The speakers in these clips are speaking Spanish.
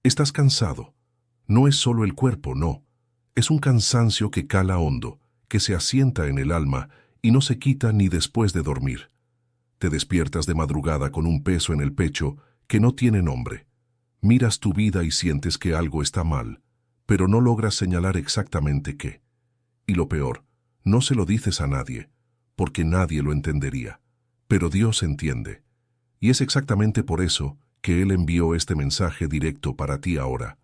Estás cansado. No es solo el cuerpo, no. Es un cansancio que cala hondo, que se asienta en el alma y no se quita ni después de dormir. Te despiertas de madrugada con un peso en el pecho que no tiene nombre. Miras tu vida y sientes que algo está mal, pero no logras señalar exactamente qué. Y lo peor, no se lo dices a nadie, porque nadie lo entendería. Pero Dios entiende. Y es exactamente por eso que Él envió este mensaje directo para ti ahora,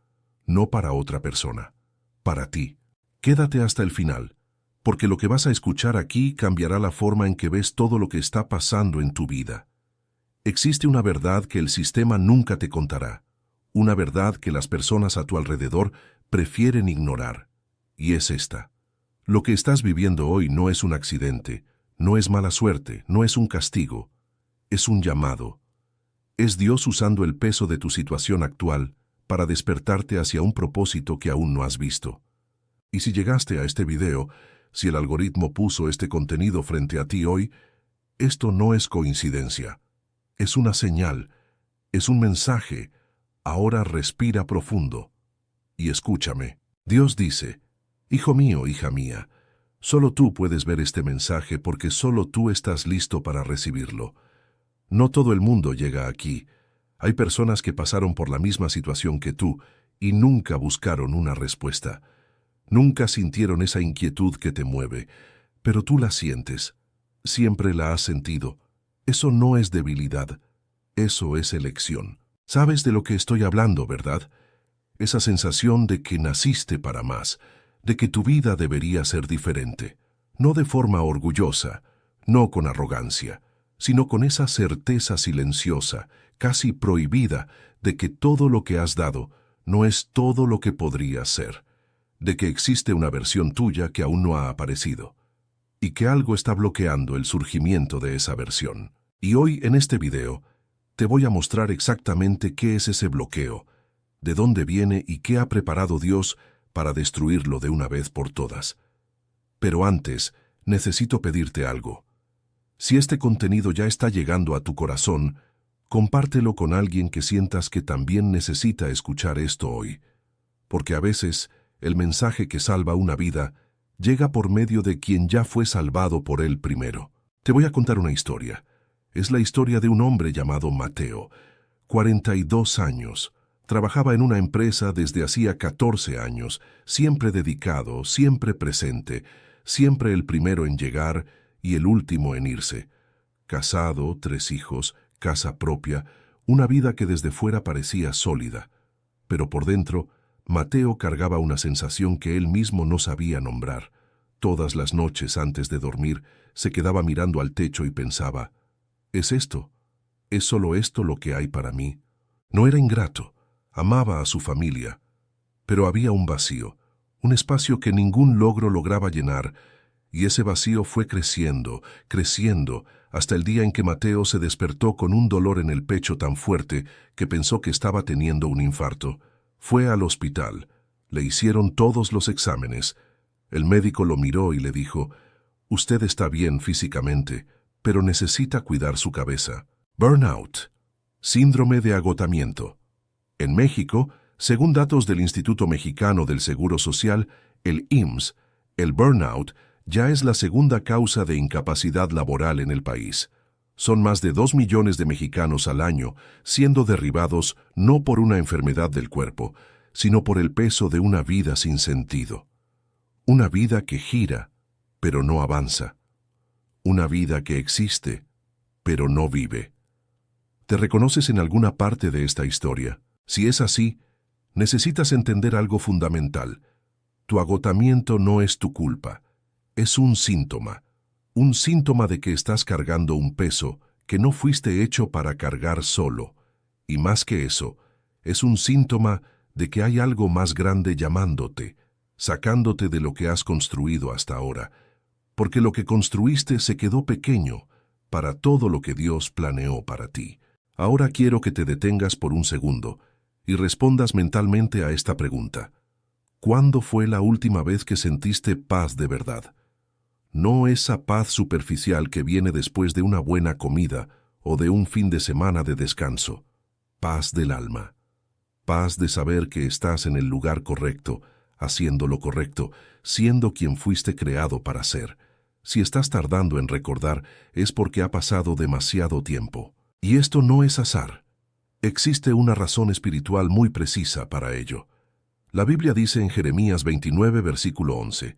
no para otra persona, para ti. Quédate hasta el final, porque lo que vas a escuchar aquí cambiará la forma en que ves todo lo que está pasando en tu vida. Existe una verdad que el sistema nunca te contará, una verdad que las personas a tu alrededor prefieren ignorar, y es esta. Lo que estás viviendo hoy no es un accidente, no es mala suerte, no es un castigo, es un llamado. Es Dios usando el peso de tu situación actual para despertarte hacia un propósito que aún no has visto. Y si llegaste a este video, si el algoritmo puso este contenido frente a ti hoy, esto no es coincidencia. Es una señal, es un mensaje. Ahora respira profundo y escúchame. Dios dice, Hijo mío, hija mía, solo tú puedes ver este mensaje porque solo tú estás listo para recibirlo. No todo el mundo llega aquí. Hay personas que pasaron por la misma situación que tú y nunca buscaron una respuesta. Nunca sintieron esa inquietud que te mueve, pero tú la sientes. Siempre la has sentido. Eso no es debilidad, eso es elección. Sabes de lo que estoy hablando, ¿verdad? Esa sensación de que naciste para más, de que tu vida debería ser diferente. No de forma orgullosa, no con arrogancia, sino con esa certeza silenciosa, casi prohibida, de que todo lo que has dado no es todo lo que podría ser, de que existe una versión tuya que aún no ha aparecido, y que algo está bloqueando el surgimiento de esa versión. Y hoy, en este video, te voy a mostrar exactamente qué es ese bloqueo, de dónde viene y qué ha preparado Dios para destruirlo de una vez por todas. Pero antes, necesito pedirte algo. Si este contenido ya está llegando a tu corazón, compártelo con alguien que sientas que también necesita escuchar esto hoy. Porque a veces, el mensaje que salva una vida llega por medio de quien ya fue salvado por él primero. Te voy a contar una historia. Es la historia de un hombre llamado Mateo, 42 años. Trabajaba en una empresa desde hacía 14 años, siempre dedicado, siempre presente, siempre el primero en llegar y el último en irse. Casado, 3 hijos, casa propia, una vida que desde fuera parecía sólida. Pero por dentro, Mateo cargaba una sensación que él mismo no sabía nombrar. Todas las noches antes de dormir, se quedaba mirando al techo y pensaba, ¿es esto? ¿Es solo esto lo que hay para mí? No era ingrato, amaba a su familia, pero había un vacío, un espacio que ningún logro lograba llenar, y ese vacío fue creciendo, creciendo, hasta el día en que Mateo se despertó con un dolor en el pecho tan fuerte que pensó que estaba teniendo un infarto. Fue al hospital, le hicieron todos los exámenes. El médico lo miró y le dijo, «Usted está bien físicamente, pero necesita cuidar su cabeza». Burnout, síndrome de agotamiento. En México, según datos del Instituto Mexicano del Seguro Social, el IMSS, el burnout ya es la segunda causa de incapacidad laboral en el país. Son más de 2 millones de mexicanos al año siendo derribados no por una enfermedad del cuerpo, sino por el peso de una vida sin sentido. Una vida que gira, pero no avanza. Una vida que existe, pero no vive. ¿Te reconoces en alguna parte de esta historia? Si es así, necesitas entender algo fundamental. Tu agotamiento no es tu culpa, es un síntoma de que estás cargando un peso que no fuiste hecho para cargar solo. Y más que eso, es un síntoma de que hay algo más grande llamándote, sacándote de lo que has construido hasta ahora, porque lo que construiste se quedó pequeño para todo lo que Dios planeó para ti. Ahora quiero que te detengas por un segundo y respondas mentalmente a esta pregunta. ¿Cuándo fue la última vez que sentiste paz de verdad? No esa paz superficial que viene después de una buena comida o de un fin de semana de descanso. Paz del alma. Paz de saber que estás en el lugar correcto, haciendo lo correcto, siendo quien fuiste creado para ser. Si estás tardando en recordar, es porque ha pasado demasiado tiempo. Y esto no es azar. Existe una razón espiritual muy precisa para ello. La Biblia dice en Jeremías 29, versículo 11,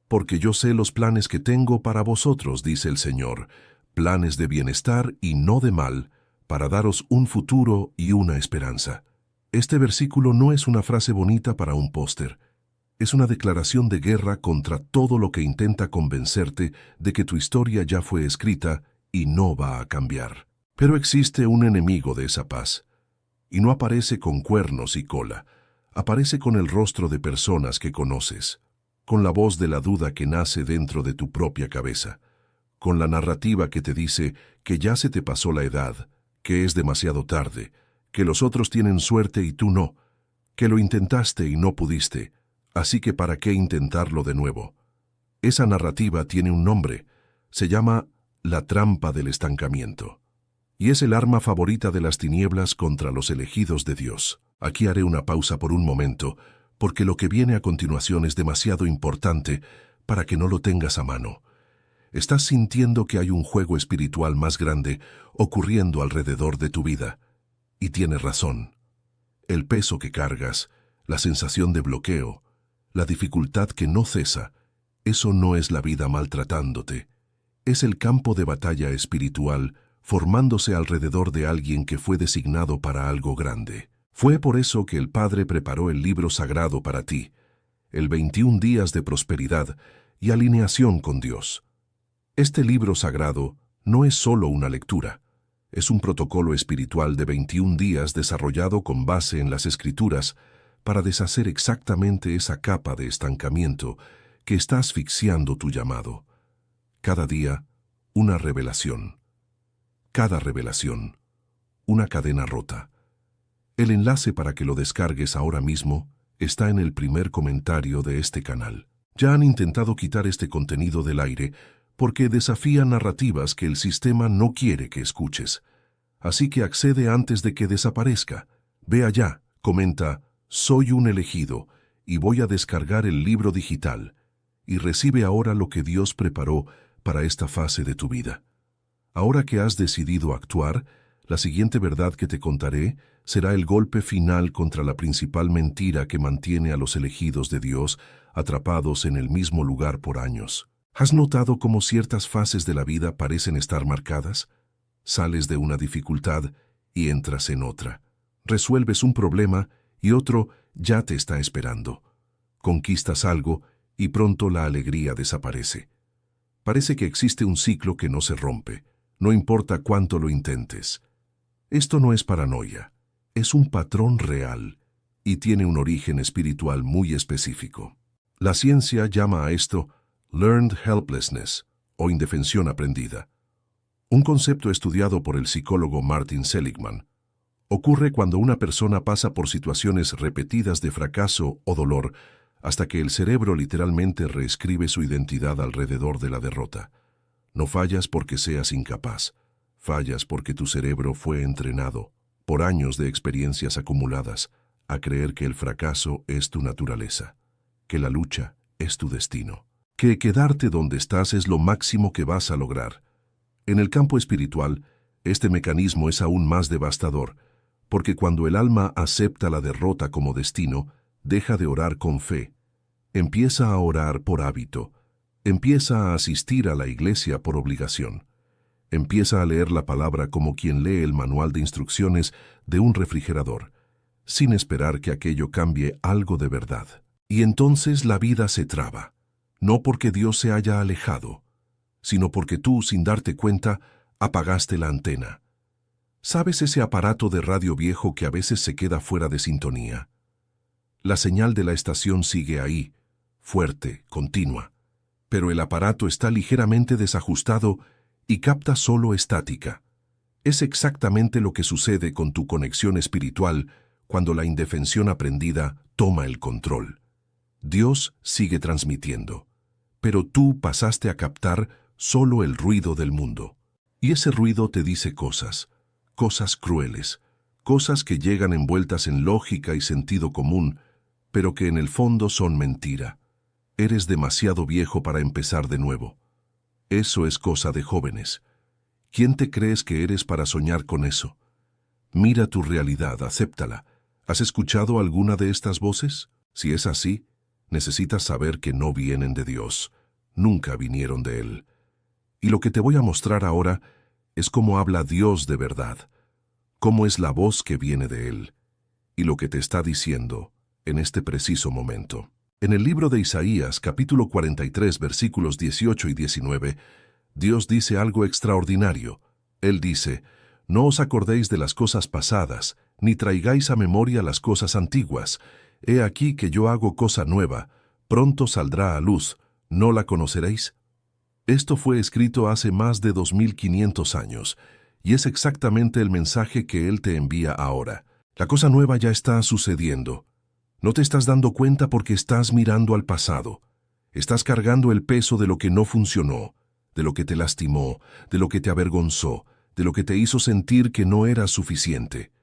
«Porque yo sé los planes que tengo para vosotros, dice el Señor, planes de bienestar y no de mal, para daros un futuro y una esperanza». Este versículo no es una frase bonita para un póster. Es una declaración de guerra contra todo lo que intenta convencerte de que tu historia ya fue escrita y no va a cambiar. Pero existe un enemigo de esa paz. Y no aparece con cuernos y cola. Aparece con el rostro de personas que conoces, con la voz de la duda que nace dentro de tu propia cabeza, con la narrativa que te dice que ya se te pasó la edad, que es demasiado tarde, que los otros tienen suerte y tú no, que lo intentaste y no pudiste, así que ¿para qué intentarlo de nuevo? Esa narrativa tiene un nombre, se llama la trampa del estancamiento. Y es el arma favorita de las tinieblas contra los elegidos de Dios. Aquí haré una pausa por un momento, porque lo que viene a continuación es demasiado importante para que no lo tengas a mano. Estás sintiendo que hay un juego espiritual más grande ocurriendo alrededor de tu vida. Y tienes razón. El peso que cargas, la sensación de bloqueo, la dificultad que no cesa, eso no es la vida maltratándote. Es el campo de batalla espiritual formándose alrededor de alguien que fue designado para algo grande. Fue por eso que el Padre preparó el libro sagrado para ti, el 21 días de prosperidad y alineación con Dios. Este libro sagrado no es solo una lectura, es un protocolo espiritual de 21 días desarrollado con base en las Escrituras para deshacer exactamente esa capa de estancamiento que está asfixiando tu llamado. Cada día, una revelación. Cada revelación, una cadena rota. El enlace para que lo descargues ahora mismo está en el primer comentario de este canal. Ya han intentado quitar este contenido del aire porque desafía narrativas que el sistema no quiere que escuches. Así que accede antes de que desaparezca. Ve allá, comenta, «Soy un elegido y voy a descargar el libro digital» y recibe ahora lo que Dios preparó para esta fase de tu vida. Ahora que has decidido actuar, la siguiente verdad que te contaré será el golpe final contra la principal mentira que mantiene a los elegidos de Dios atrapados en el mismo lugar por años. ¿Has notado cómo ciertas fases de la vida parecen estar marcadas? Sales de una dificultad y entras en otra. Resuelves un problema y otro ya te está esperando. Conquistas algo y pronto la alegría desaparece. Parece que existe un ciclo que no se rompe. No importa cuánto lo intentes. Esto no es paranoia, es un patrón real y tiene un origen espiritual muy específico. La ciencia llama a esto learned helplessness o indefensión aprendida. Un concepto estudiado por el psicólogo Martin Seligman. Ocurre cuando una persona pasa por situaciones repetidas de fracaso o dolor hasta que el cerebro literalmente reescribe su identidad alrededor de la derrota. No fallas porque seas incapaz, fallas porque tu cerebro fue entrenado, por años de experiencias acumuladas, a creer que el fracaso es tu naturaleza, que la lucha es tu destino, que quedarte donde estás es lo máximo que vas a lograr. En el campo espiritual, este mecanismo es aún más devastador, porque cuando el alma acepta la derrota como destino, deja de orar con fe, empieza a orar por hábito, empieza a asistir a la iglesia por obligación. Empieza a leer la palabra como quien lee el manual de instrucciones de un refrigerador, sin esperar que aquello cambie algo de verdad. Y entonces la vida se traba, no porque Dios se haya alejado, sino porque tú, sin darte cuenta, apagaste la antena. ¿Sabes ese aparato de radio viejo que a veces se queda fuera de sintonía? La señal de la estación sigue ahí, fuerte, continua, pero el aparato está ligeramente desajustado y capta solo estática. Es exactamente lo que sucede con tu conexión espiritual cuando la indefensión aprendida toma el control. Dios sigue transmitiendo, pero tú pasaste a captar solo el ruido del mundo. Y ese ruido te dice cosas crueles, cosas que llegan envueltas en lógica y sentido común, pero que en el fondo son mentira. Eres demasiado viejo para empezar de nuevo. Eso es cosa de jóvenes. ¿Quién te crees que eres para soñar con eso? Mira tu realidad, acéptala. ¿Has escuchado alguna de estas voces? Si es así, necesitas saber que no vienen de Dios. Nunca vinieron de Él. Y lo que te voy a mostrar ahora es cómo habla Dios de verdad, cómo es la voz que viene de Él, y lo que te está diciendo en este preciso momento. En el libro de Isaías, capítulo 43, versículos 18 y 19, Dios dice algo extraordinario. Él dice: «No os acordéis de las cosas pasadas, ni traigáis a memoria las cosas antiguas. He aquí que yo hago cosa nueva, pronto saldrá a luz, ¿no la conoceréis?». Esto fue escrito hace más de 2500 años, y es exactamente el mensaje que Él te envía ahora. La cosa nueva ya está sucediendo. No te estás dando cuenta porque estás mirando al pasado. Estás cargando el peso de lo que no funcionó, de lo que te lastimó, de lo que te avergonzó, de lo que te hizo sentir que no eras suficiente.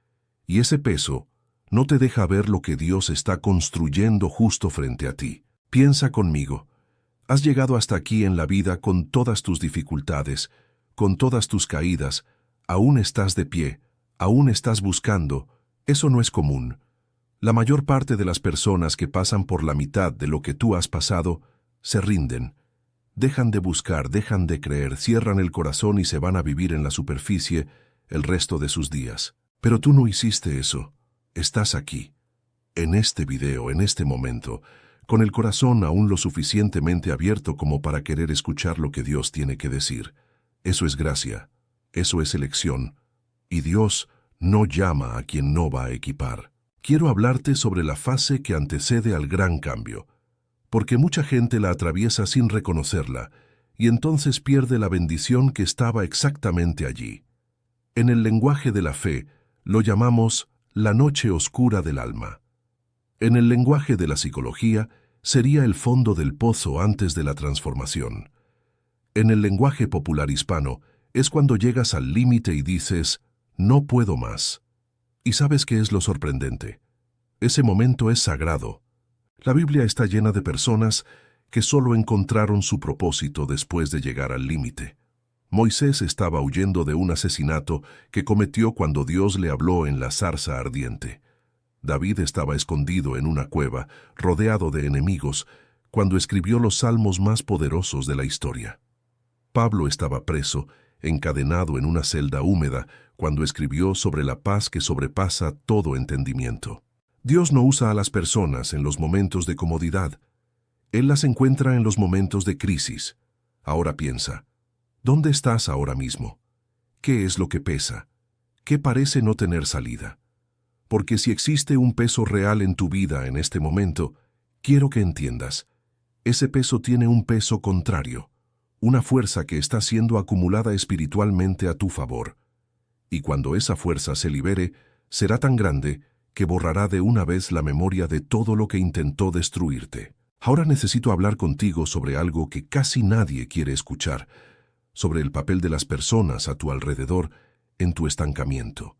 Y ese peso no te deja ver lo que Dios está construyendo justo frente a ti. Piensa conmigo. Has llegado hasta aquí en la vida con todas tus dificultades, con todas tus caídas. Aún estás de pie, aún estás buscando. Eso no es común. La mayor parte de las personas que pasan por la mitad de lo que tú has pasado se rinden. Dejan de buscar, dejan de creer, cierran el corazón y se van a vivir en la superficie el resto de sus días. Pero tú no hiciste eso. Estás aquí, en este video, en este momento, con el corazón aún lo suficientemente abierto como para querer escuchar lo que Dios tiene que decir. Eso es gracia, eso es elección, y Dios no llama a quien no va a equipar. Quiero hablarte sobre la fase que antecede al gran cambio, porque mucha gente la atraviesa sin reconocerla, y entonces pierde la bendición que estaba exactamente allí. En el lenguaje de la fe, lo llamamos la noche oscura del alma. En el lenguaje de la psicología, sería el fondo del pozo antes de la transformación. En el lenguaje popular hispano, es cuando llegas al límite y dices: «No puedo más». ¿Y sabes qué es lo sorprendente? Ese momento es sagrado. La Biblia está llena de personas que solo encontraron su propósito después de llegar al límite. Moisés estaba huyendo de un asesinato que cometió cuando Dios le habló en la zarza ardiente. David estaba escondido en una cueva, rodeado de enemigos, cuando escribió los salmos más poderosos de la historia. Pablo estaba preso, encadenado en una celda húmeda, cuando escribió sobre la paz que sobrepasa todo entendimiento. Dios no usa a las personas en los momentos de comodidad. Él las encuentra en los momentos de crisis. Ahora piensa, ¿dónde estás ahora mismo? ¿Qué es lo que pesa? ¿Qué parece no tener salida? Porque si existe un peso real en tu vida en este momento, quiero que entiendas, ese peso tiene un peso contrario, una fuerza que está siendo acumulada espiritualmente a tu favor. Y cuando esa fuerza se libere, será tan grande que borrará de una vez la memoria de todo lo que intentó destruirte. Ahora necesito hablar contigo sobre algo que casi nadie quiere escuchar, sobre el papel de las personas a tu alrededor en tu estancamiento.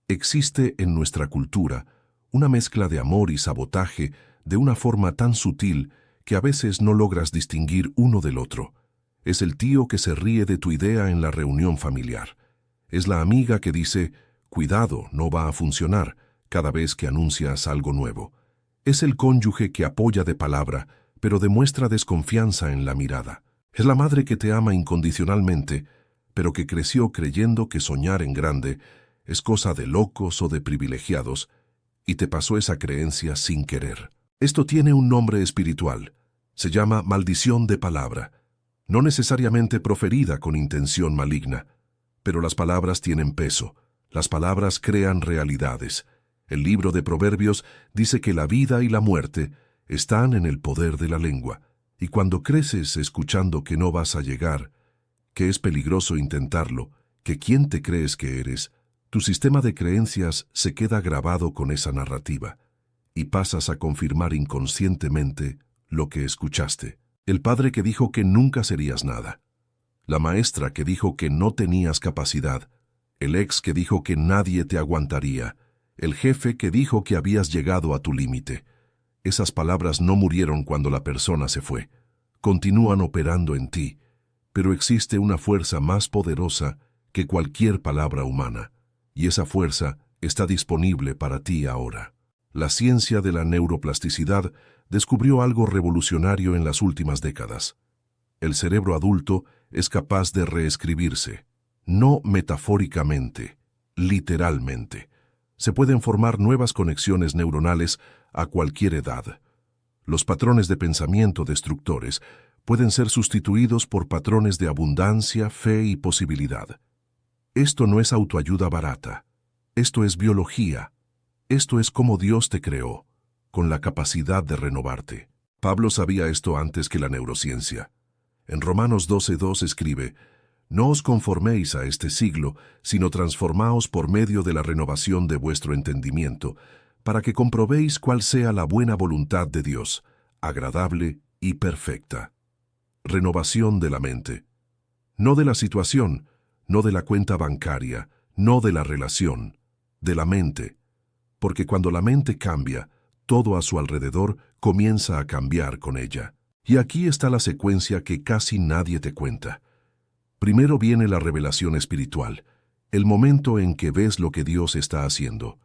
Existe en nuestra cultura una mezcla de amor y sabotaje de una forma tan sutil que a veces no logras distinguir uno del otro. Es el tío que se ríe de tu idea en la reunión familiar. Es la amiga que dice, «Cuidado, no va a funcionar», cada vez que anuncias algo nuevo. Es el cónyuge que apoya de palabra, pero demuestra desconfianza en la mirada. Es la madre que te ama incondicionalmente, pero que creció creyendo que soñar en grande es cosa de locos o de privilegiados, y te pasó esa creencia sin querer. Esto tiene un nombre espiritual. Se llama maldición de palabra. No necesariamente proferida con intención maligna, pero las palabras tienen peso. Las palabras crean realidades. El libro de Proverbios dice que la vida y la muerte están en el poder de la lengua, y cuando creces escuchando que no vas a llegar, que es peligroso intentarlo, que quién te crees que eres, tu sistema de creencias se queda grabado con esa narrativa, y pasas a confirmar inconscientemente lo que escuchaste. El padre que dijo que nunca serías nada. La maestra que dijo que no tenías capacidad. el ex que dijo que nadie te aguantaría, el jefe que dijo que habías llegado a tu límite. Esas palabras no murieron cuando la persona se fue. Continúan operando en ti, pero existe una fuerza más poderosa que cualquier palabra humana, y esa fuerza está disponible para ti ahora. La ciencia de la neuroplasticidad descubrió algo revolucionario en las últimas décadas. El cerebro adulto es capaz de reescribirse, no metafóricamente, literalmente. Se pueden formar nuevas conexiones neuronales a cualquier edad. Los patrones de pensamiento destructores pueden ser sustituidos por patrones de abundancia, fe y posibilidad. Esto no es autoayuda barata. Esto es biología. Esto es cómo Dios te creó, con la capacidad de renovarte. Pablo sabía esto antes que la neurociencia. En Romanos 12:2 escribe: «No os conforméis a este siglo, sino transformaos por medio de la renovación de vuestro entendimiento, para que comprobéis cuál sea la buena voluntad de Dios, agradable y perfecta». Renovación de la mente. No de la situación, no de la cuenta bancaria, no de la relación, de la mente. Porque cuando la mente cambia, todo a su alrededor comienza a cambiar con ella. Y aquí está la secuencia que casi nadie te cuenta. Primero viene la revelación espiritual, el momento en que ves lo que Dios está haciendo.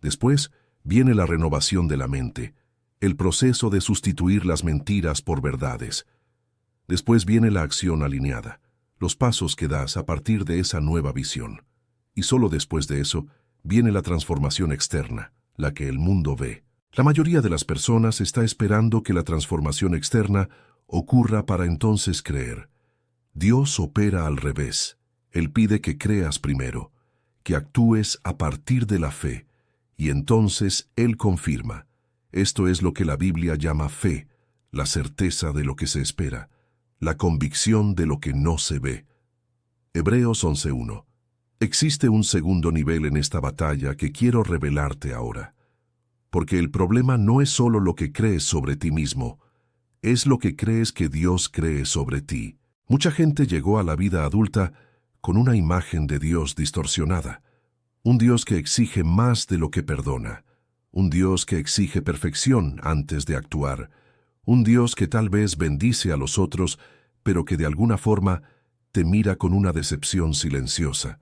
Después viene la renovación de la mente, el proceso de sustituir las mentiras por verdades. Después viene la acción alineada, los pasos que das a partir de esa nueva visión. Y solo después de eso viene la transformación externa, la que el mundo ve. La mayoría de las personas está esperando que la transformación externa ocurra para entonces creer. Dios opera al revés. Él pide que creas primero, que actúes a partir de la fe, y entonces Él confirma. Esto es lo que la Biblia llama fe, la certeza de lo que se espera, la convicción de lo que no se ve. Hebreos 11:1. Existe un segundo nivel en esta batalla que quiero revelarte ahora. Porque el problema no es solo lo que crees sobre ti mismo, es lo que crees que Dios cree sobre ti. Mucha gente llegó a la vida adulta con una imagen de Dios distorsionada, un Dios que exige más de lo que perdona, un Dios que exige perfección antes de actuar, un Dios que tal vez bendice a los otros, pero que de alguna forma te mira con una decepción silenciosa,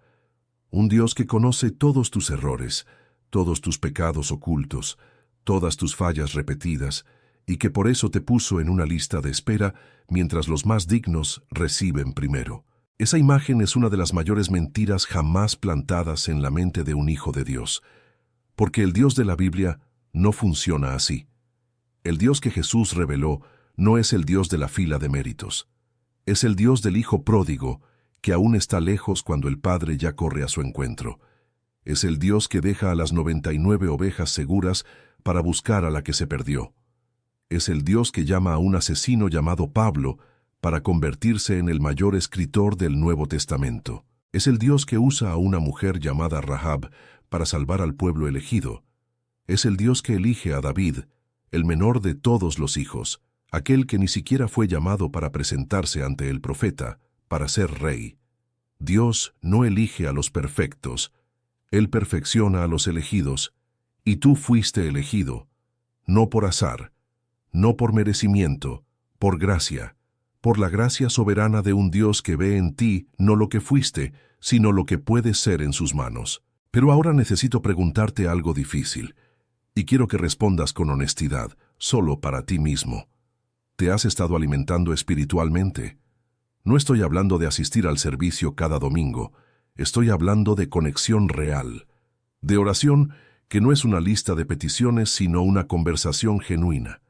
un Dios que conoce todos tus errores, todos tus pecados ocultos, todas tus fallas repetidas, y que por eso te puso en una lista de espera mientras los más dignos reciben primero. Esa imagen es una de las mayores mentiras jamás plantadas en la mente de un hijo de Dios, porque el Dios de la Biblia no funciona así. El Dios que Jesús reveló no es el Dios de la fila de méritos. Es el Dios del hijo pródigo, que aún está lejos cuando el Padre ya corre a su encuentro. Es el Dios que deja a las 99 ovejas seguras para buscar a la que se perdió. Es el Dios que llama a un asesino llamado Pablo para convertirse en el mayor escritor del Nuevo Testamento. Es el Dios que usa a una mujer llamada Rahab para salvar al pueblo elegido. Es el Dios que elige a David, el menor de todos los hijos, aquel que ni siquiera fue llamado para presentarse ante el profeta, para ser rey. Dios no elige a los perfectos, Él perfecciona a los elegidos, y tú fuiste elegido, no por azar, no por merecimiento, por gracia, por la gracia soberana de un Dios que ve en ti no lo que fuiste, sino lo que puedes ser en sus manos. Pero ahora necesito preguntarte algo difícil, y quiero que respondas con honestidad, solo para ti mismo. ¿Te has estado alimentando espiritualmente? No estoy hablando de asistir al servicio cada domingo, estoy hablando de conexión real, de oración que no es una lista de peticiones sino una conversación genuina,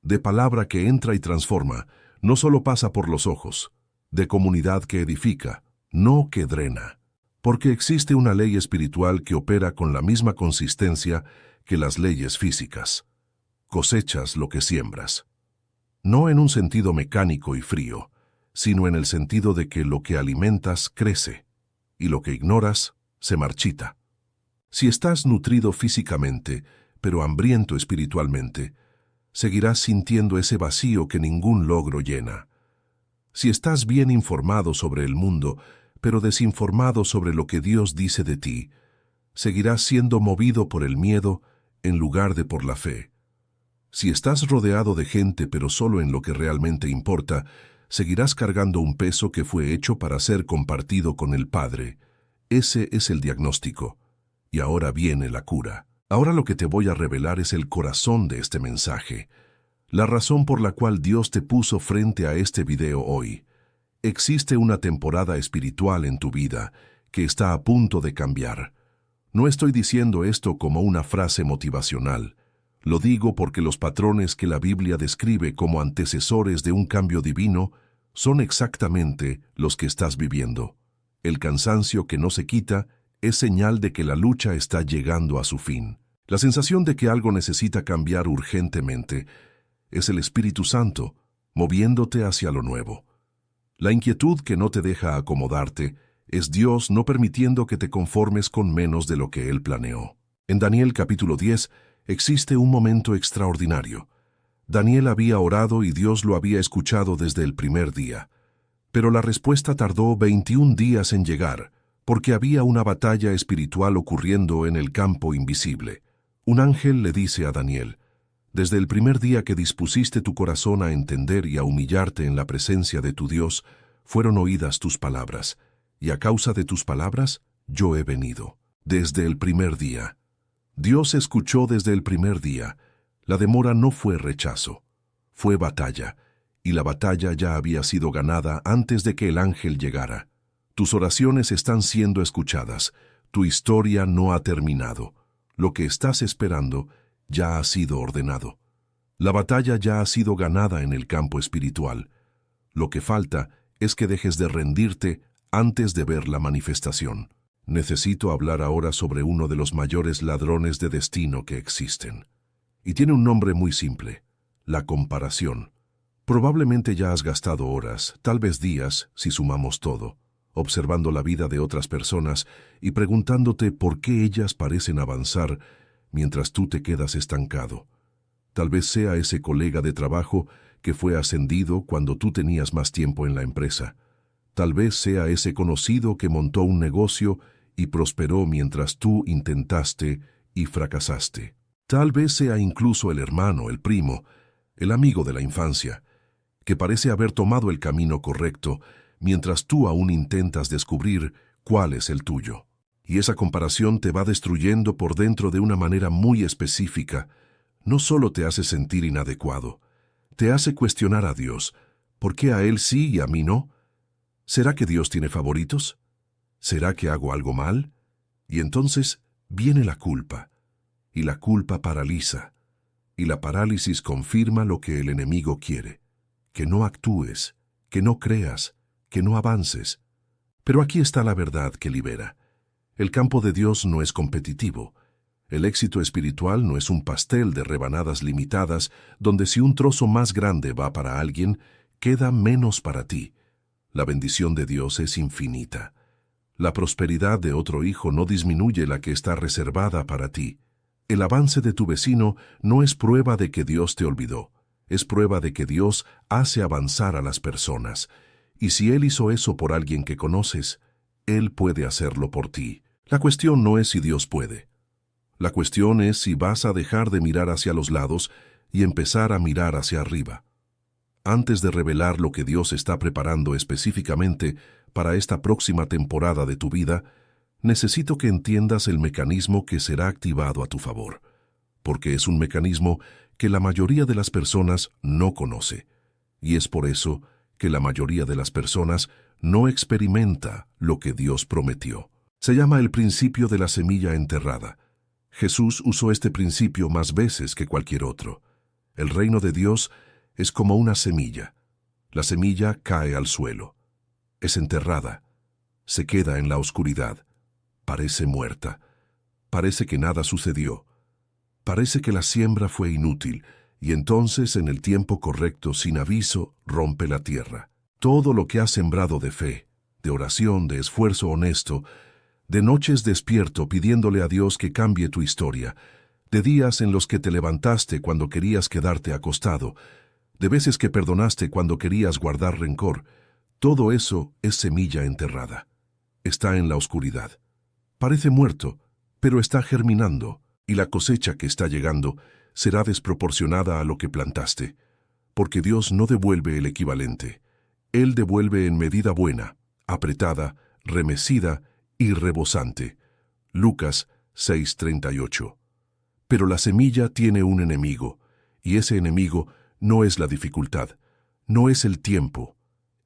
de palabra que entra y transforma, no solo pasa por los ojos, de comunidad que edifica, no que drena, porque existe una ley espiritual que opera con la misma consistencia que las leyes físicas. Cosechas lo que siembras. No en un sentido mecánico y frío, sino en el sentido de que lo que alimentas crece, y lo que ignoras se marchita. Si estás nutrido físicamente, pero hambriento espiritualmente, seguirás sintiendo ese vacío que ningún logro llena. Si estás bien informado sobre el mundo, pero desinformado sobre lo que Dios dice de ti, seguirás siendo movido por el miedo en lugar de por la fe. Si estás rodeado de gente pero solo en lo que realmente importa, seguirás cargando un peso que fue hecho para ser compartido con el Padre. Ese es el diagnóstico. Y ahora viene la cura. Ahora lo que te voy a revelar es el corazón de este mensaje. La razón por la cual Dios te puso frente a este video hoy. Existe una temporada espiritual en tu vida que está a punto de cambiar. No estoy diciendo esto como una frase motivacional. Lo digo porque los patrones que la Biblia describe como antecesores de un cambio divino son exactamente los que estás viviendo. El cansancio que no se quita es señal de que la lucha está llegando a su fin. La sensación de que algo necesita cambiar urgentemente es el Espíritu Santo moviéndote hacia lo nuevo. La inquietud que no te deja acomodarte es Dios no permitiendo que te conformes con menos de lo que Él planeó. En Daniel capítulo 10 existe un momento extraordinario. Daniel había orado y Dios lo había escuchado desde el primer día. Pero la respuesta tardó 21 días en llegar, porque había una batalla espiritual ocurriendo en el campo invisible. Un ángel le dice a Daniel: desde el primer día que dispusiste tu corazón a entender y a humillarte en la presencia de tu Dios, fueron oídas tus palabras, y a causa de tus palabras, yo he venido. Desde el primer día. Dios escuchó desde el primer día. La demora no fue rechazo, fue batalla, y la batalla ya había sido ganada antes de que el ángel llegara. Tus oraciones están siendo escuchadas, tu historia no ha terminado. Lo que estás esperando ya ha sido ordenado. La batalla ya ha sido ganada en el campo espiritual. Lo que falta es que dejes de rendirte antes de ver la manifestación. Necesito hablar ahora sobre uno de los mayores ladrones de destino que existen. Y tiene un nombre muy simple: la comparación. Probablemente ya has gastado horas, tal vez días, si sumamos todo, observando la vida de otras personas y preguntándote por qué ellas parecen avanzar mientras tú te quedas estancado. Tal vez sea ese colega de trabajo que fue ascendido cuando tú tenías más tiempo en la empresa. Tal vez sea ese conocido que montó un negocio y prosperó mientras tú intentaste y fracasaste. Tal vez sea incluso el hermano, el primo, el amigo de la infancia, que parece haber tomado el camino correcto mientras tú aún intentas descubrir cuál es el tuyo. Y esa comparación te va destruyendo por dentro de una manera muy específica. No solo te hace sentir inadecuado, te hace cuestionar a Dios. ¿Por qué a Él sí y a mí no? ¿Será que Dios tiene favoritos? ¿Será que hago algo mal? Y entonces viene la culpa. Y la culpa paraliza. Y la parálisis confirma lo que el enemigo quiere: que no actúes, que no creas, que no avances. Pero aquí está la verdad que libera. El campo de Dios no es competitivo. El éxito espiritual no es un pastel de rebanadas limitadas donde si un trozo más grande va para alguien, queda menos para ti. La bendición de Dios es infinita. La prosperidad de otro hijo no disminuye la que está reservada para ti. El avance de tu vecino no es prueba de que Dios te olvidó. Es prueba de que Dios hace avanzar a las personas. Y si Él hizo eso por alguien que conoces, Él puede hacerlo por ti. La cuestión no es si Dios puede. La cuestión es si vas a dejar de mirar hacia los lados y empezar a mirar hacia arriba. Antes de revelar lo que Dios está preparando específicamente para esta próxima temporada de tu vida, necesito que entiendas el mecanismo que será activado a tu favor, porque es un mecanismo que la mayoría de las personas no conoce, y es por eso que la mayoría de las personas no experimenta lo que Dios prometió. Se llama el principio de la semilla enterrada. Jesús usó este principio más veces que cualquier otro. El reino de Dios es como una semilla. La semilla cae al suelo. Es enterrada. Se queda en la oscuridad. Parece muerta. Parece que nada sucedió. Parece que la siembra fue inútil, y entonces, en el tiempo correcto, sin aviso, rompe la tierra. Todo lo que has sembrado de fe, de oración, de esfuerzo honesto, de noches despierto pidiéndole a Dios que cambie tu historia, de días en los que te levantaste cuando querías quedarte acostado, de veces que perdonaste cuando querías guardar rencor, todo eso es semilla enterrada. está en la oscuridad. Parece muerto, pero está germinando, y la cosecha que está llegando será desproporcionada a lo que plantaste, porque Dios no devuelve el equivalente. Él devuelve en medida buena, apretada, remecida y rebosante. Lucas 6:38. Pero la semilla tiene un enemigo, y ese enemigo no es la dificultad, no es el tiempo,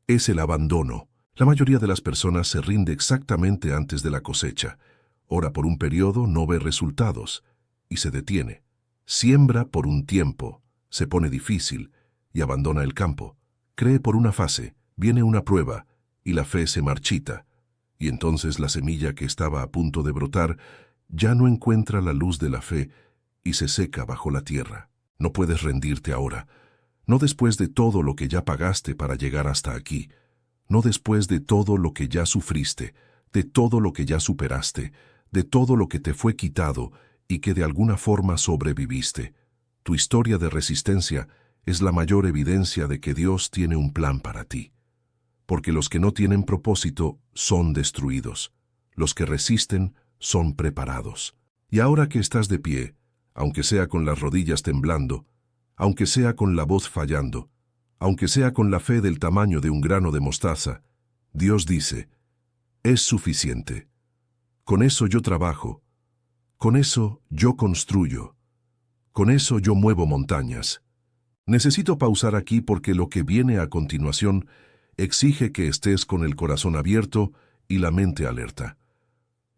es el abandono. La mayoría de las personas se rinde exactamente antes de la cosecha. Ora por un periodo, no ve resultados, y se detiene. Siembra por un tiempo, se pone difícil, y abandona el campo. Cree por una fase, viene una prueba, y la fe se marchita. Y entonces la semilla que estaba a punto de brotar ya no encuentra la luz de la fe y se seca bajo la tierra. No puedes rendirte ahora, no después de todo lo que ya pagaste para llegar hasta aquí, no después de todo lo que ya sufriste, de todo lo que ya superaste, de todo lo que te fue quitado y que de alguna forma sobreviviste. Tu historia de resistencia es la mayor evidencia de que Dios tiene un plan para ti. Porque los que no tienen propósito son destruidos. Los que resisten son preparados. Y ahora que estás de pie, aunque sea con las rodillas temblando, aunque sea con la voz fallando, aunque sea con la fe del tamaño de un grano de mostaza, Dios dice, es suficiente. Con eso yo trabajo, con eso yo construyo, con eso yo muevo montañas. Necesito pausar aquí porque lo que viene a continuación exige que estés con el corazón abierto y la mente alerta.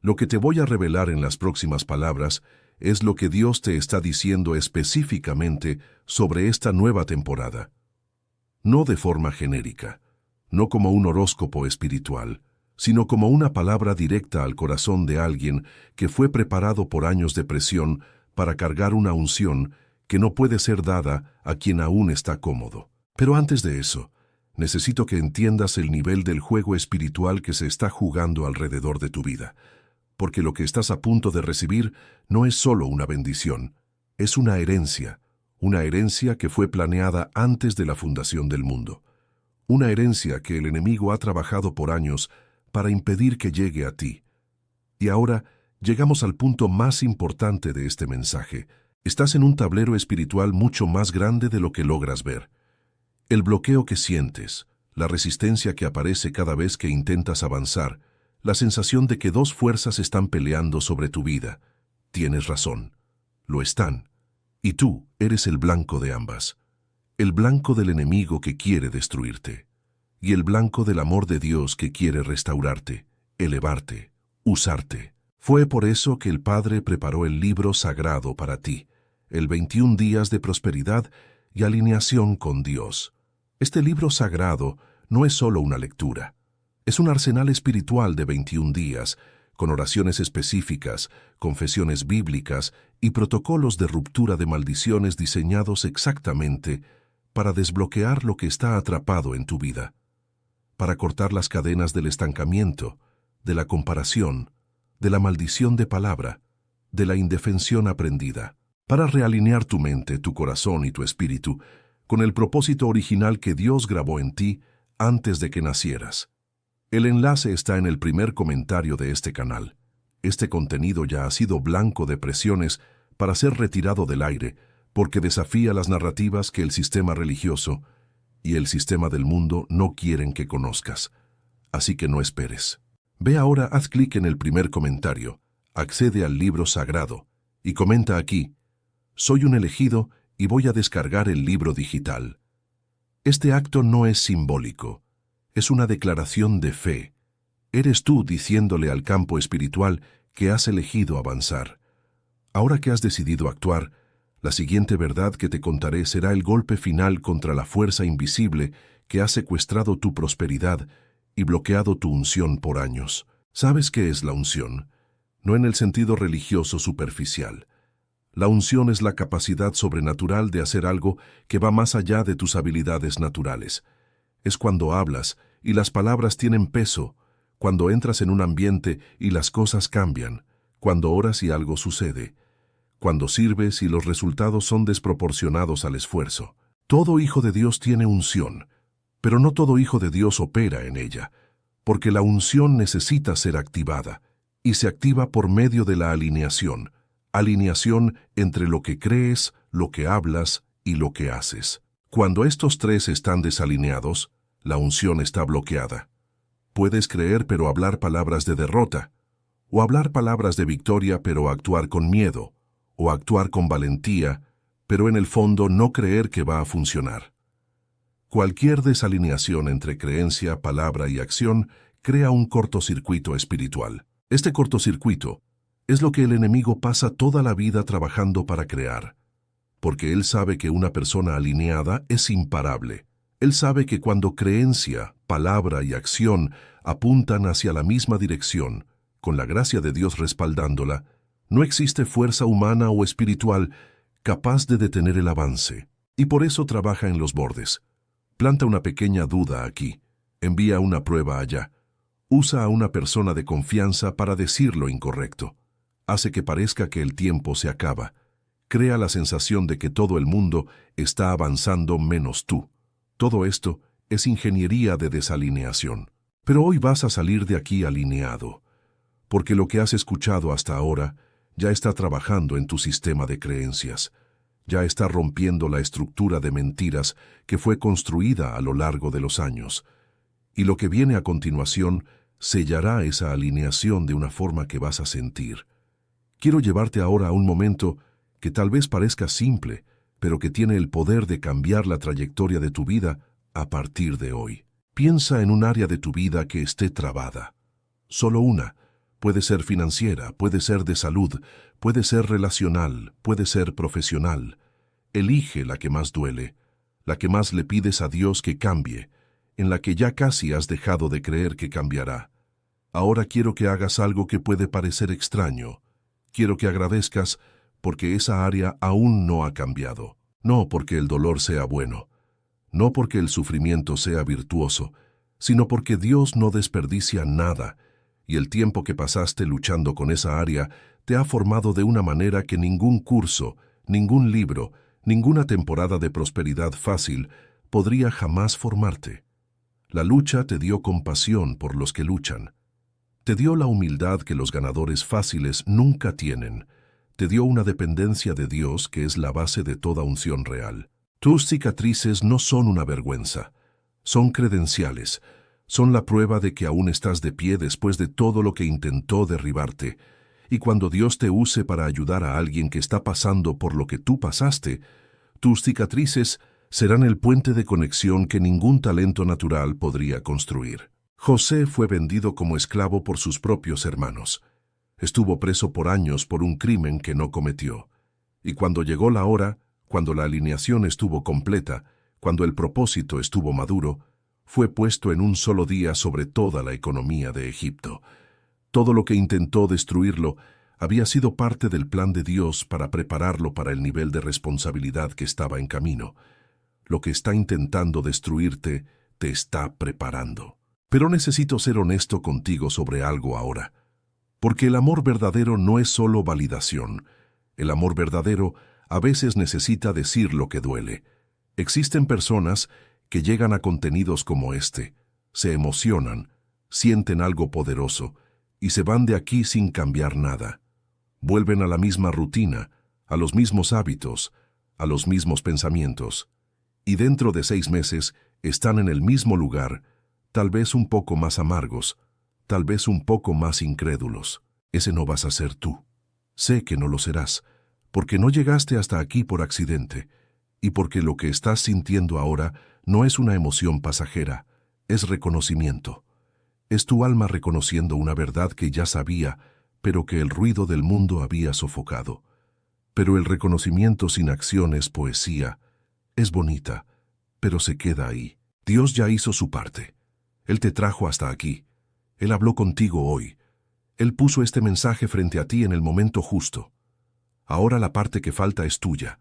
Lo que te voy a revelar en las próximas palabras es lo que Dios te está diciendo específicamente sobre esta nueva temporada. No de forma genérica, no como un horóscopo espiritual, sino como una palabra directa al corazón de alguien que fue preparado por años de presión para cargar una unción que no puede ser dada a quien aún está cómodo. Pero antes de eso, necesito que entiendas el nivel del juego espiritual que se está jugando alrededor de tu vida, porque lo que estás a punto de recibir no es solo una bendición, es una herencia que fue planeada antes de la fundación del mundo, una herencia que el enemigo ha trabajado por años para impedir que llegue a ti. Y ahora llegamos al punto más importante de este mensaje. Estás en un tablero espiritual mucho más grande de lo que logras ver. El bloqueo que sientes, la resistencia que aparece cada vez que intentas avanzar, la sensación de que dos fuerzas están peleando sobre tu vida. Tienes razón, lo están. Y tú eres el blanco de ambas. El blanco del enemigo que quiere destruirte. Y el blanco del amor de Dios que quiere restaurarte, elevarte, usarte. Fue por eso que el Padre preparó el libro sagrado para ti, el 21 días de prosperidad y alineación con Dios. Este libro sagrado no es solo una lectura. Es un arsenal espiritual de 21 días, con oraciones específicas, confesiones bíblicas y protocolos de ruptura de maldiciones diseñados exactamente para desbloquear lo que está atrapado en tu vida, para cortar las cadenas del estancamiento, de la comparación, de la maldición de palabra, de la indefensión aprendida, para realinear tu mente, tu corazón y tu espíritu con el propósito original que Dios grabó en ti antes de que nacieras. El enlace está en el primer comentario de este canal. Este contenido ya ha sido blanco de presiones para ser retirado del aire, porque desafía las narrativas que el sistema religioso y el sistema del mundo no quieren que conozcas. Así que no esperes. Ve ahora, haz clic en el primer comentario, accede al libro sagrado y comenta aquí: soy un elegido y voy a descargar el libro digital. Este acto no es simbólico, es una declaración de fe. Eres tú diciéndole al campo espiritual que has elegido avanzar. Ahora que has decidido actuar, la siguiente verdad que te contaré será el golpe final contra la fuerza invisible que ha secuestrado tu prosperidad y bloqueado tu unción por años. ¿Sabes qué es la unción? No en el sentido religioso superficial. La unción es la capacidad sobrenatural de hacer algo que va más allá de tus habilidades naturales. Es cuando hablas y las palabras tienen peso, cuando entras en un ambiente y las cosas cambian, cuando oras y algo sucede, cuando sirves y los resultados son desproporcionados al esfuerzo. Todo hijo de Dios tiene unción, pero no todo hijo de Dios opera en ella, porque la unción necesita ser activada, y se activa por medio de la alineación entre lo que crees, lo que hablas y lo que haces. Cuando estos tres están desalineados, la unción está bloqueada. Puedes creer pero hablar palabras de derrota, o hablar palabras de victoria pero actuar con miedo, o actuar con valentía, pero en el fondo no creer que va a funcionar. Cualquier desalineación entre creencia, palabra y acción crea un cortocircuito espiritual. Este cortocircuito es lo que el enemigo pasa toda la vida trabajando para crear, porque él sabe que una persona alineada es imparable. Él sabe que cuando creencia, palabra y acción apuntan hacia la misma dirección, con la gracia de Dios respaldándola, no existe fuerza humana o espiritual capaz de detener el avance. Y por eso trabaja en los bordes. Planta una pequeña duda aquí, envía una prueba allá, usa a una persona de confianza para decir lo incorrecto, hace que parezca que el tiempo se acaba, crea la sensación de que todo el mundo está avanzando menos tú. Todo esto es ingeniería de desalineación. Pero hoy vas a salir de aquí alineado, porque lo que has escuchado hasta ahora ya está trabajando en tu sistema de creencias, ya está rompiendo la estructura de mentiras que fue construida a lo largo de los años. Y lo que viene a continuación sellará esa alineación de una forma que vas a sentir. Quiero llevarte ahora a un momento que tal vez parezca simple, pero que tiene el poder de cambiar la trayectoria de tu vida a partir de hoy. Piensa en un área de tu vida que esté trabada. Solo una. Puede ser financiera, puede ser de salud, puede ser relacional, puede ser profesional. Elige la que más duele, la que más le pides a Dios que cambie, en la que ya casi has dejado de creer que cambiará. Ahora quiero que hagas algo que puede parecer extraño. Quiero que agradezcas porque esa área aún no ha cambiado. No porque el dolor sea bueno, no porque el sufrimiento sea virtuoso, sino porque Dios no desperdicia nada, y el tiempo que pasaste luchando con esa área te ha formado de una manera que ningún curso, ningún libro, ninguna temporada de prosperidad fácil podría jamás formarte. La lucha te dio compasión por los que luchan. Te dio la humildad que los ganadores fáciles nunca tienen. Te dio una dependencia de Dios que es la base de toda unción real. Tus cicatrices no son una vergüenza, son credenciales. Son la prueba de que aún estás de pie después de todo lo que intentó derribarte. Y cuando Dios te use para ayudar a alguien que está pasando por lo que tú pasaste, tus cicatrices serán el puente de conexión que ningún talento natural podría construir. José fue vendido como esclavo por sus propios hermanos. Estuvo preso por años por un crimen que no cometió. Y cuando llegó la hora, cuando la alineación estuvo completa, cuando el propósito estuvo maduro, fue puesto en un solo día sobre toda la economía de Egipto. Todo lo que intentó destruirlo había sido parte del plan de Dios para prepararlo para el nivel de responsabilidad que estaba en camino. Lo que está intentando destruirte te está preparando. Pero necesito ser honesto contigo sobre algo ahora, porque el amor verdadero no es solo validación. El amor verdadero a veces necesita decir lo que duele. Existen personas que llegan a contenidos como este, se emocionan, sienten algo poderoso y se van de aquí sin cambiar nada. Vuelven a la misma rutina, a los mismos hábitos, a los mismos pensamientos, y dentro de 6 meses están en el mismo lugar, tal vez un poco más amargos, tal vez un poco más incrédulos. Ese no vas a ser tú. Sé que no lo serás, porque no llegaste hasta aquí por accidente, y porque lo que estás sintiendo ahora no es una emoción pasajera, es reconocimiento. Es tu alma reconociendo una verdad que ya sabía, pero que el ruido del mundo había sofocado. Pero el reconocimiento sin acción es poesía, es bonita, pero se queda ahí. Dios ya hizo su parte. Él te trajo hasta aquí. Él habló contigo hoy. Él puso este mensaje frente a ti en el momento justo. Ahora la parte que falta es tuya,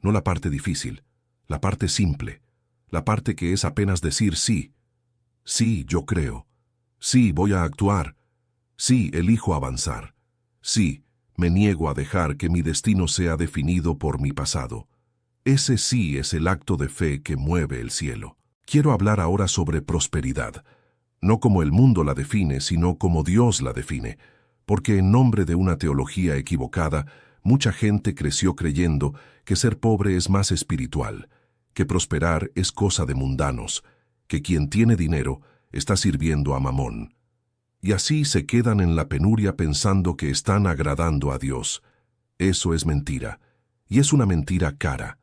no la parte difícil, la parte simple, la parte que es apenas decir sí. Sí, yo creo. Sí, voy a actuar. Sí, elijo avanzar. Sí, me niego a dejar que mi destino sea definido por mi pasado. Ese sí es el acto de fe que mueve el cielo. Quiero hablar ahora sobre prosperidad, no como el mundo la define, sino como Dios la define, porque en nombre de una teología equivocada, mucha gente creció creyendo que ser pobre es más espiritual, que prosperar es cosa de mundanos, que quien tiene dinero está sirviendo a Mamón. Y así se quedan en la penuria pensando que están agradando a Dios. Eso es mentira, y es una mentira cara.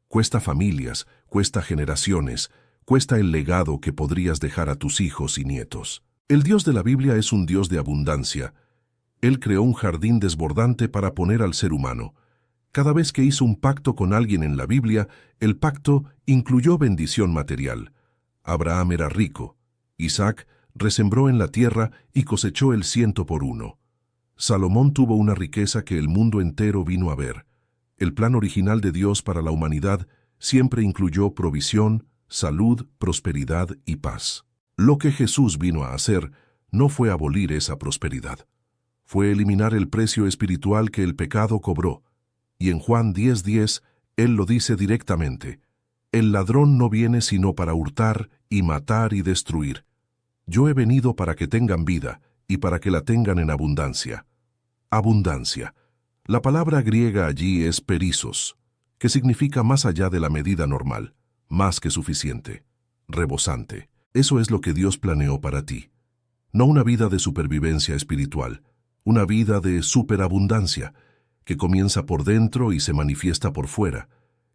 Cuesta familias, cuesta generaciones, cuesta el legado que podrías dejar a tus hijos y nietos. El Dios de la Biblia es un Dios de abundancia. Él creó un jardín desbordante para poner al ser humano. Cada vez que hizo un pacto con alguien en la Biblia, el pacto incluyó bendición material. Abraham era rico. Isaac resembró en la tierra y cosechó el 100 por 1. Salomón tuvo una riqueza que el mundo entero vino a ver. El plan original de Dios para la humanidad siempre incluyó provisión, salud, prosperidad y paz. Lo que Jesús vino a hacer no fue abolir esa prosperidad. Fue eliminar el precio espiritual que el pecado cobró. Y en Juan 10:10, Él lo dice directamente: el ladrón no viene sino para hurtar y matar y destruir. Yo he venido para que tengan vida y para que la tengan en abundancia. Abundancia. La palabra griega allí es perizos, que significa más allá de la medida normal, más que suficiente, rebosante. Eso es lo que Dios planeó para ti. No una vida de supervivencia espiritual, una vida de superabundancia, que comienza por dentro y se manifiesta por fuera,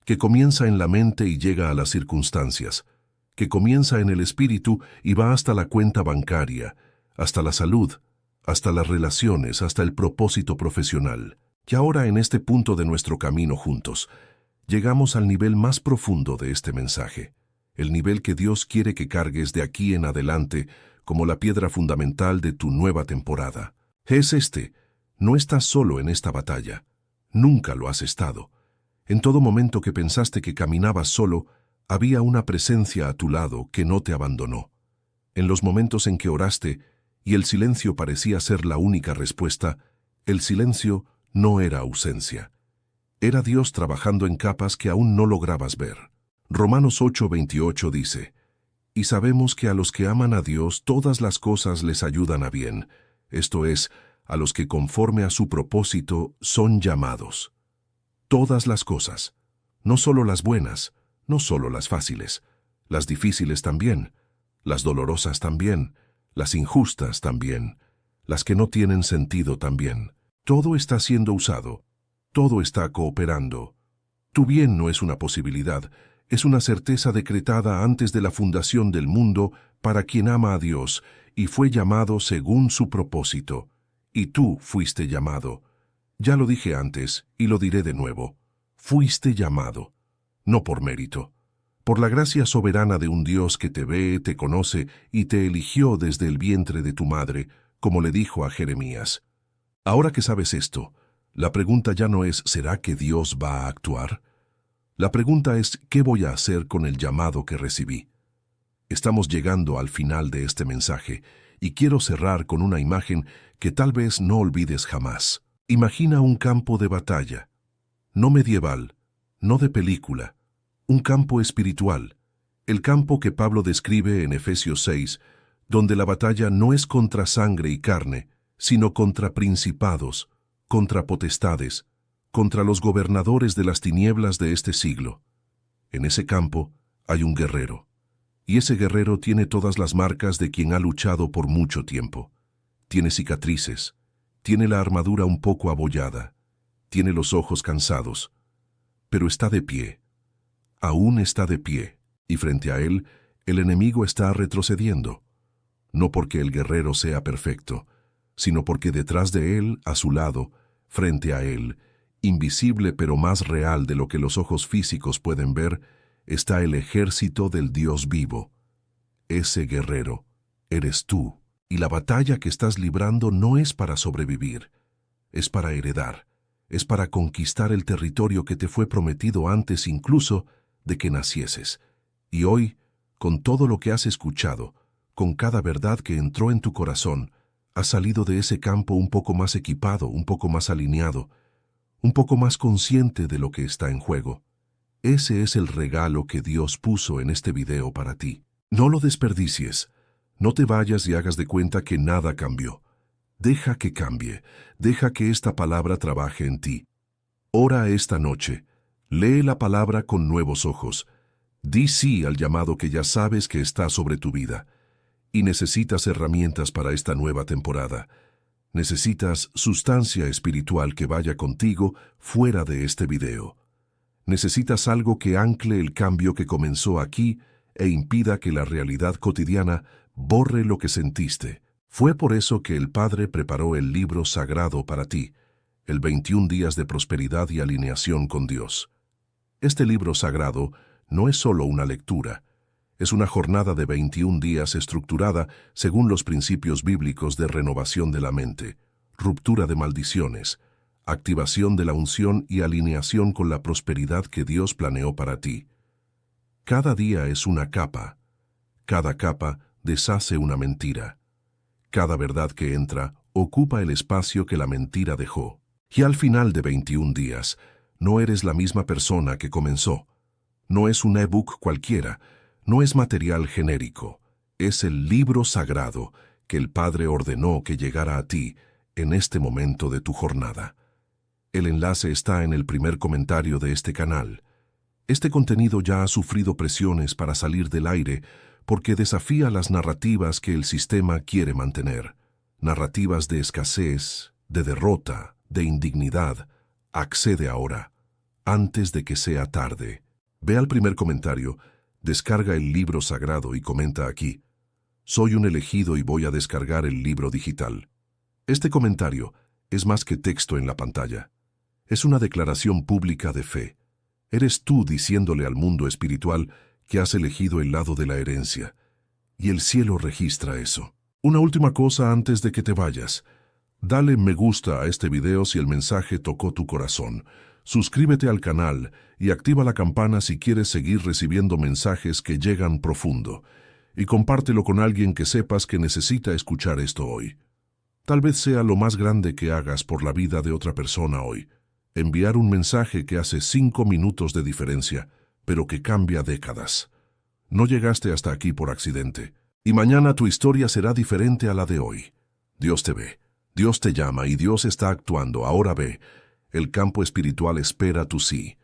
que comienza en la mente y llega a las circunstancias, que comienza en el espíritu y va hasta la cuenta bancaria, hasta la salud, hasta las relaciones, hasta el propósito profesional. Y ahora, en este punto de nuestro camino juntos, llegamos al nivel más profundo de este mensaje, el nivel que Dios quiere que cargues de aquí en adelante como la piedra fundamental de tu nueva temporada. Es este: no estás solo en esta batalla. Nunca lo has estado. En todo momento que pensaste que caminabas solo, había una presencia a tu lado que no te abandonó. En los momentos en que oraste y el silencio parecía ser la única respuesta, el silencio no era ausencia. Era Dios trabajando en capas que aún no lograbas ver. Romanos 8:28 dice: y sabemos que a los que aman a Dios todas las cosas les ayudan a bien, esto es, a los que conforme a su propósito son llamados. Todas las cosas, no solo las buenas, no solo las fáciles, las difíciles también, las dolorosas también, las injustas también, las que no tienen sentido también. Todo está siendo usado, todo está cooperando. Tu bien no es una posibilidad, es una certeza decretada antes de la fundación del mundo para quien ama a Dios y fue llamado según su propósito. Y tú fuiste llamado. Ya lo dije antes y lo diré de nuevo. Fuiste llamado, no por mérito, por la gracia soberana de un Dios que te ve, te conoce y te eligió desde el vientre de tu madre, como le dijo a Jeremías. Ahora que sabes esto, la pregunta ya no es ¿será que Dios va a actuar? La pregunta es ¿qué voy a hacer con el llamado que recibí? Estamos llegando al final de este mensaje y quiero cerrar con una imagen que tal vez no olvides jamás. Imagina un campo de batalla, no medieval, no de película, un campo espiritual, el campo que Pablo describe en Efesios 6, donde la batalla no es contra sangre y carne, sino contra principados, contra potestades, contra los gobernadores de las tinieblas de este siglo. En ese campo hay un guerrero, y ese guerrero tiene todas las marcas de quien ha luchado por mucho tiempo. Tiene cicatrices, tiene la armadura un poco abollada, tiene los ojos cansados, pero está de pie. Aún está de pie, y frente a él, el enemigo está retrocediendo. No porque el guerrero sea perfecto, sino porque detrás de él, a su lado, frente a él, invisible pero más real de lo que los ojos físicos pueden ver, está el ejército del Dios vivo. Ese guerrero eres tú, y la batalla que estás librando no es para sobrevivir, es para heredar, es para conquistar el territorio que te fue prometido antes incluso de que nacieses. Y hoy, con todo lo que has escuchado, con cada verdad que entró en tu corazón, has salido de ese campo un poco más equipado, un poco más alineado, un poco más consciente de lo que está en juego. Ese es el regalo que Dios puso en este video para ti. No lo desperdicies, No te vayas y hagas de cuenta que nada cambió. Deja que cambie, deja que esta palabra trabaje en ti. Ora esta noche, lee la palabra con nuevos ojos. Di sí al llamado que ya sabes que está sobre tu vida. Y necesitas herramientas para esta nueva temporada. Necesitas sustancia espiritual que vaya contigo fuera de este video. Necesitas algo que ancle el cambio que comenzó aquí e impida que la realidad cotidiana borre lo que sentiste. Fue por eso que el Padre preparó el libro sagrado para ti, el 21 días de prosperidad y alineación con Dios. Este libro sagrado no es solo una lectura, es una jornada de 21 días estructurada según los principios bíblicos de renovación de la mente, ruptura de maldiciones, activación de la unción y alineación con la prosperidad que Dios planeó para ti. Cada día es una capa. Cada capa deshace una mentira. Cada verdad que entra ocupa el espacio que la mentira dejó. Y al final de 21 días, no eres la misma persona que comenzó. No es un ebook cualquiera, no es material genérico. Es el libro sagrado que el Padre ordenó que llegara a ti en este momento de tu jornada. El enlace está en el primer comentario de este canal. Este contenido ya ha sufrido presiones para salir del aire porque desafía las narrativas que el sistema quiere mantener. Narrativas de escasez, de derrota, de indignidad. Accede ahora, antes de que sea tarde. Ve al primer comentario, descarga el libro sagrado y comenta aquí: soy un elegido y voy a descargar el libro digital. Este comentario es más que texto en la pantalla. Es una declaración pública de fe. Eres tú diciéndole al mundo espiritual que has elegido el lado de la herencia. Y el cielo registra eso. Una última cosa antes de que te vayas. Dale me gusta a este video si el mensaje tocó tu corazón. Suscríbete al canal y activa la campana si quieres seguir recibiendo mensajes que llegan profundo. Y compártelo con alguien que sepas que necesita escuchar esto hoy. Tal vez sea lo más grande que hagas por la vida de otra persona hoy. Enviar un mensaje que hace 5 minutos de diferencia, pero que cambia décadas. No llegaste hasta aquí por accidente. Y mañana tu historia será diferente a la de hoy. Dios te ve, Dios te llama y Dios está actuando. Ahora ve, el campo espiritual espera tu sí.